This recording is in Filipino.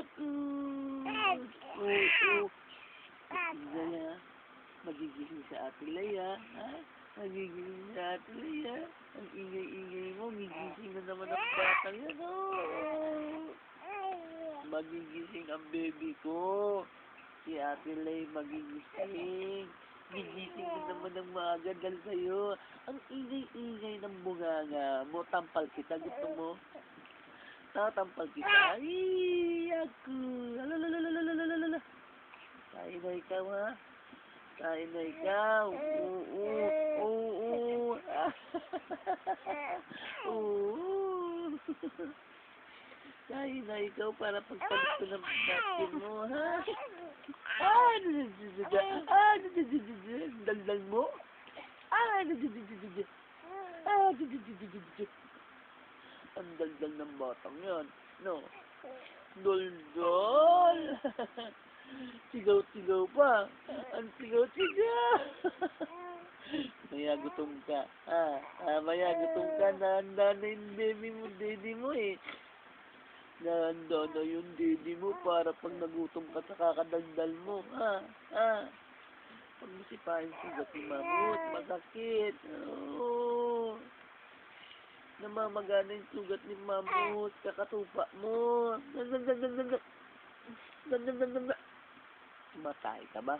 Oo. Gaya. Magigising sa Ate Leia. Ha? Magigising sa Ate Leia. Ang ingay-ingay mo. Gigising na naman ang batang yan. Oh. Magigising ang baby ko. Si Ate Leia magigising. Gigising na naman ang maaga dahil sa'yo. Ang ingay-ingay ng bunganga mo. Tampal kita. Gusto mo? Tatampal kita. Ay, ako. Alalalalalalalala. Kain na ikaw, ha? Kain na ikaw. Oo. Oo. Oo. Kain na ikaw para pagpalit ko ng napkin mo, ha? Daldal mo? Ang daldal ng batang yan. No? Daldal! Sigaw-sigaw pa. Ang sigaw-sigaw. Maya gutom ka. Maya gutom ka. Nahanda na yung baby mo, daddy mo eh. Nahanda na yung daddy mo para pag nagutom ka sa kakadaldal mo. Pag musipahin sugat ni Mamut, masakit. Oo. Namamagana yung sugat ni Mamut, kakatupa mo. Matay ka ba?